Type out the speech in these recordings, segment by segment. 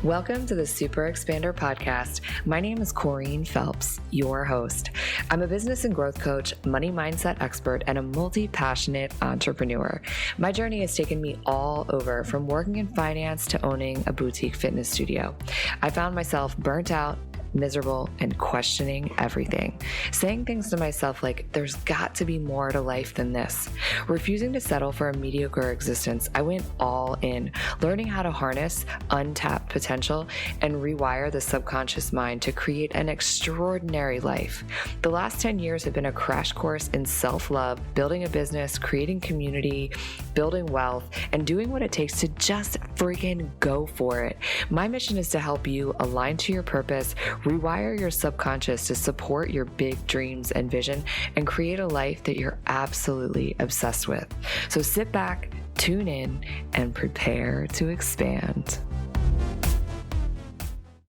Welcome to the Super Expander Podcast. My name is Corrine Phelps, your host. I'm a business and growth coach, money mindset expert, and a multi-passionate entrepreneur. My journey has taken me all over, from working in finance to owning a boutique fitness studio. I found myself burnt out, miserable, and questioning everything. Saying things to myself like, there's got to be more to life than this. Refusing to settle for a mediocre existence, I went all in, learning how to harness untapped potential and rewire the subconscious mind to create an extraordinary life. The last 10 years have been a crash course in self-love, building a business, creating community, building wealth, and doing what it takes to just freaking go for it. My mission is to help you align to your purpose, rewire your subconscious to support your big dreams and vision, and create a life that you're absolutely obsessed with. So sit back, tune in, and prepare to expand.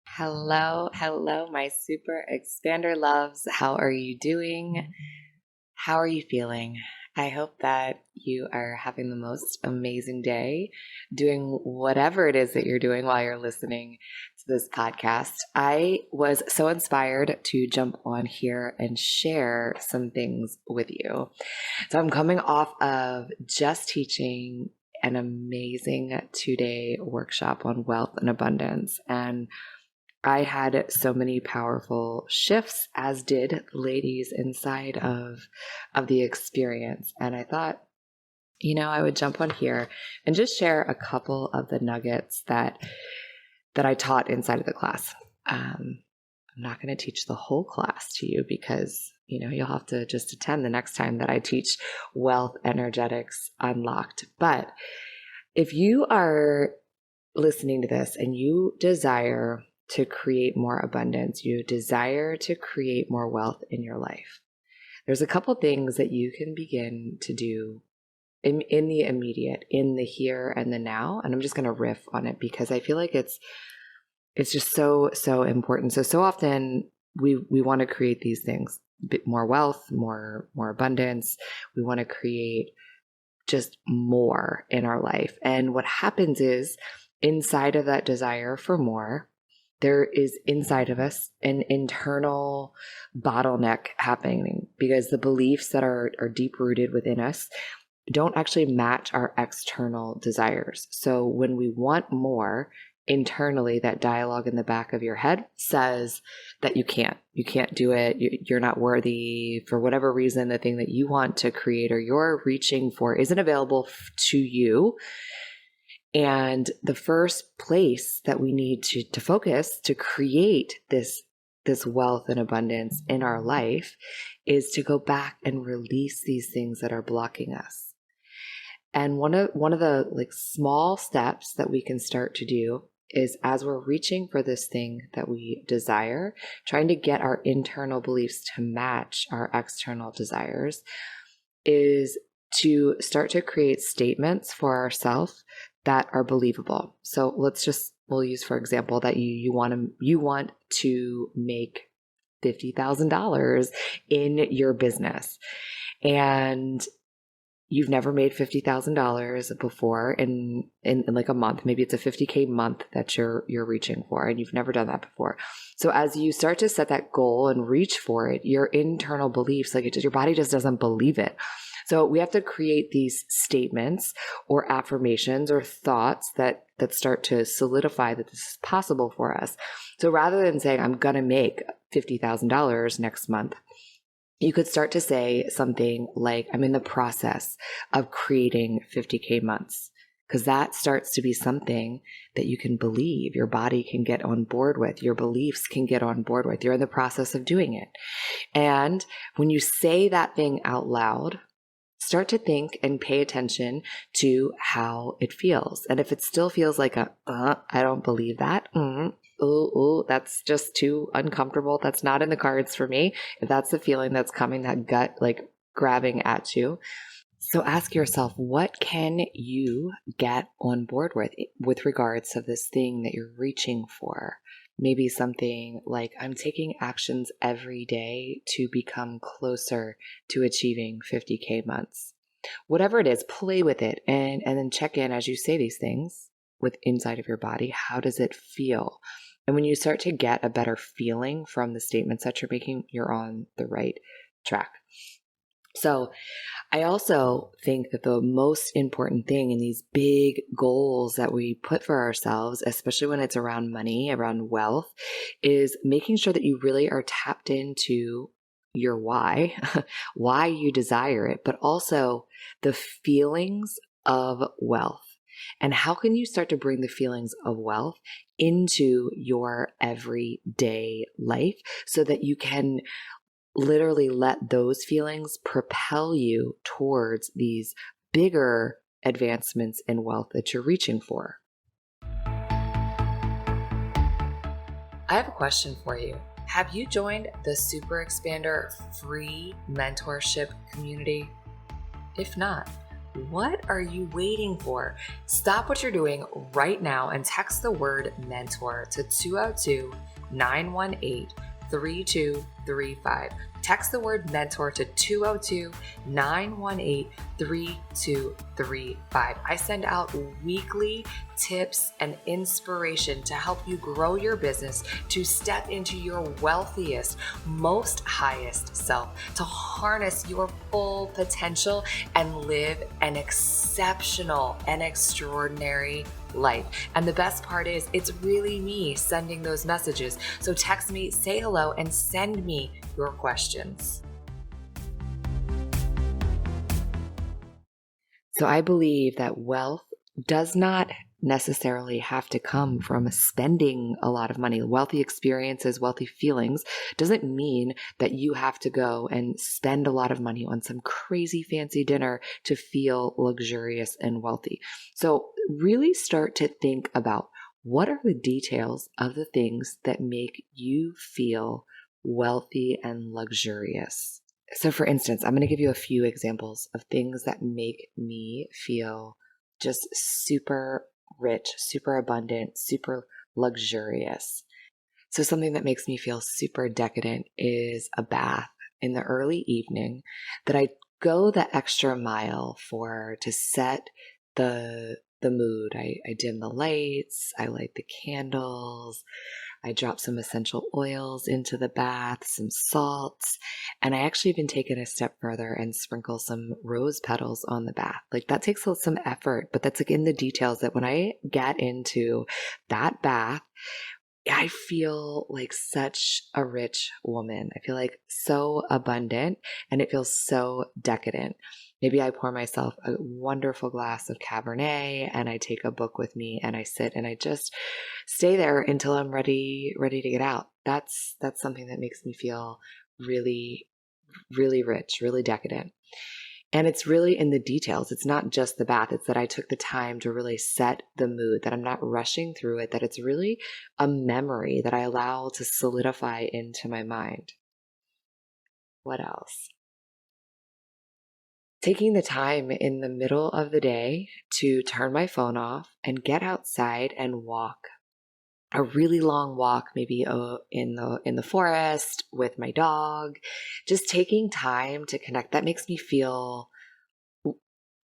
Hello, my super expander loves. How are you doing? How are you feeling? I hope that you are having the most amazing day, doing whatever it is that you're doing while you're listening to this podcast. I was so inspired to jump on here and share some things with you. So I'm coming off of just teaching an amazing 2-day workshop on wealth and abundance, and I had so many powerful shifts, as did the ladies inside of the experience. And I thought, I would jump on here and just share a couple of the nuggets that I taught inside of the class. I'm not going to teach the whole class to you because, you'll have to just attend the next time that I teach Wealth Energetics Unlocked. But if you are listening to this and you desire to create more abundance, you desire to create more wealth in your life, there's a couple things that you can begin to do in the immediate, in the here and the now. And I'm just going to riff on it because I feel like it's just so important. So often we want to create these things, more wealth, more abundance. We want to create just more in our life. And what happens is, inside of that desire for more, there is inside of us an internal bottleneck happening because the beliefs that are deep rooted within us don't actually match our external desires. So when we want more, internally, that dialogue in the back of your head says that you can't do it. You're not worthy. For whatever reason, the thing that you want to create or you're reaching for isn't available to you. And the first place that we need to focus to create this wealth and abundance in our life is to go back and release these things that are blocking us. And one of the small steps that we can start to do is, as we're reaching for this thing that we desire, trying to get our internal beliefs to match our external desires, is to start to create statements for ourselves that are believable. So we'll use, for example, that you want to make $50,000 in your business, and you've never made $50,000 before in like a month. Maybe it's a 50K month that you're reaching for, and you've never done that before. So as you start to set that goal and reach for it, your internal beliefs, your body just doesn't believe it. So we have to create these statements or affirmations or thoughts that start to solidify that this is possible for us. So rather than saying, I'm going to make $50,000 next month, you could start to say something like, I'm in the process of creating 50K months, because that starts to be something that you can believe, your body can get on board with, your beliefs can get on board with. You're in the process of doing it. And when you say that thing out loud, start to think and pay attention to how it feels. And if it still feels like I don't believe that, that's just too uncomfortable, that's not in the cards for me. If that's the feeling that's coming, that gut grabbing at you. So ask yourself, what can you get on board with regards to this thing that you're reaching for? Maybe something like, I'm taking actions every day to become closer to achieving 50K months. Whatever it is, play with it and then check in as you say these things. with inside of your body? How does it feel? And when you start to get a better feeling from the statements that you're making, you're on the right track. So I also think that the most important thing in these big goals that we put for ourselves, especially when it's around money, around wealth, is making sure that you really are tapped into your why, why you desire it, but also the feelings of wealth. And how can you start to bring the feelings of wealth into your everyday life so that you can literally let those feelings propel you towards these bigger advancements in wealth that you're reaching for? I have a question for you. Have you joined the Super Expander free mentorship community? If not, what are you waiting for? Stop what you're doing right now and text the word mentor to 202-918-3235. Text the word mentor to 202-918-3235. I send out weekly tips and inspiration to help you grow your business, to step into your wealthiest, most highest self, to harness your full potential and live an exceptional and extraordinary life. And the best part is, it's really me sending those messages. So text me, say hello, and send me your questions. So I believe that wealth does not necessarily have to come from spending a lot of money. Wealthy experiences, wealthy feelings doesn't mean that you have to go and spend a lot of money on some crazy fancy dinner to feel luxurious and wealthy. So really start to think about, what are the details of the things that make you feel wealthy and luxurious? So for instance, I'm going to give you a few examples of things that make me feel just super rich, super abundant, super luxurious. So something that makes me feel super decadent is a bath in the early evening that I go the extra mile for, to set the mood. I dim the lights, I light the candles, I drop some essential oils into the bath, some salts, and I actually even take it a step further and sprinkle some rose petals on the bath. Like, that takes some effort, but that's like in the details, that when I get into that bath, I feel like such a rich woman. I feel like so abundant, and it feels so decadent. Maybe I pour myself a wonderful glass of Cabernet and I take a book with me and I sit and I just stay there until I'm ready to get out. That's something that makes me feel really, really rich, really decadent. And it's really in the details. It's not just the bath. It's that I took the time to really set the mood, that I'm not rushing through it, that it's really a memory that I allow to solidify into my mind. What else? Taking the time in the middle of the day to turn my phone off and get outside and walk. A really long walk, maybe in the forest with my dog. Just taking time to connect. That makes me feel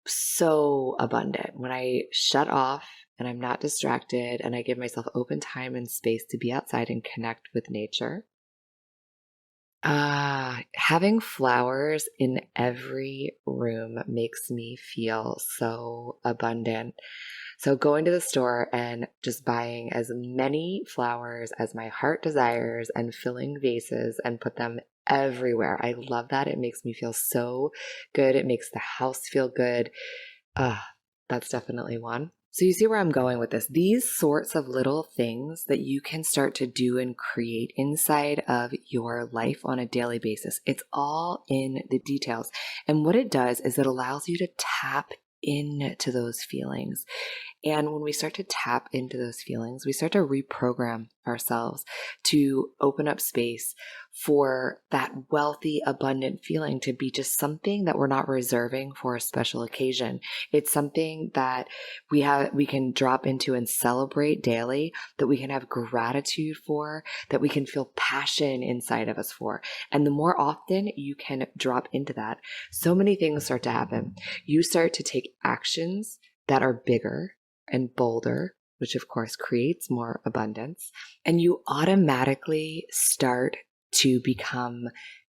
so abundant when I shut off and I'm not distracted and I give myself open time and space to be outside and connect with nature. Having flowers in every room makes me feel so abundant. So going to the store and just buying as many flowers as my heart desires and filling vases and put them everywhere. I love that. It makes me feel so good. It makes the house feel good. That's definitely one. So you see where I'm going with this. These sorts of little things that you can start to do and create inside of your life on a daily basis. It's all in the details. And what it does is it allows you to tap into those feelings. And when we start to tap into those feelings, we start to reprogram ourselves to open up space for that wealthy, abundant feeling to be just something that we're not reserving for a special occasion. It's something that we can drop into and celebrate daily, that we can have gratitude for, that we can feel passion inside of us for. And the more often you can drop into that, so many things start to happen. You start to take actions that are bigger and bolder which of course creates more abundance. And you automatically start to become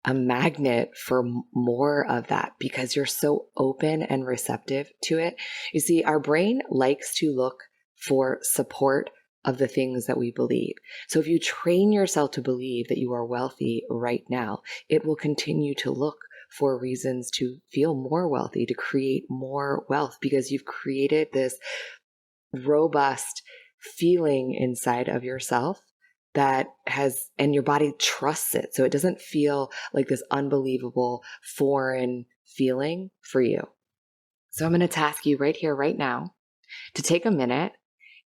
a magnet for more of that because you're so open and receptive to it. You see, our brain likes to look for support of the things that we believe. So if you train yourself to believe that you are wealthy right now, it will continue to look for reasons to feel more wealthy, to create more wealth, because you've created this robust feeling inside of yourself that has, and your body trusts it. So it doesn't feel like this unbelievable foreign feeling for you. So I'm going to task you right here, right now, to take a minute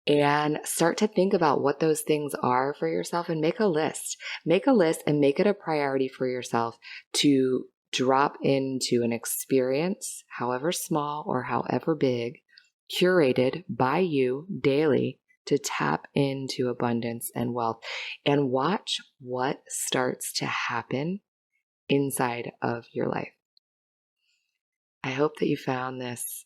and start to think about what those things are for yourself and make a list. Make a list and make it a priority for yourself to drop into an experience, however small or however big, curated by you daily to tap into abundance and wealth, and watch what starts to happen inside of your life. I hope that you found this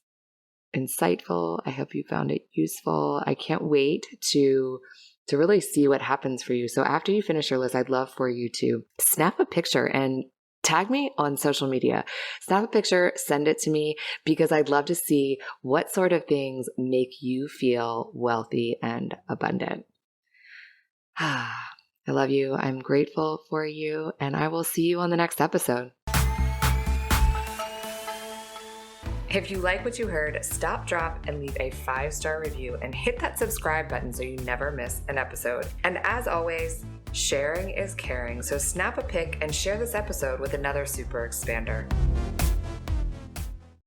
insightful. I hope you found it useful. I can't wait to really see what happens for you. So after you finish your list, I'd love for you to snap a picture and tag me on social media. Snap a picture, send it to me, because I'd love to see what sort of things make you feel wealthy and abundant. I love you. I'm grateful for you, and I will see you on the next episode. If you like what you heard, stop, drop, and leave a 5-star review and hit that subscribe button so you never miss an episode. And as always, sharing is caring, so snap a pic and share this episode with another super expander.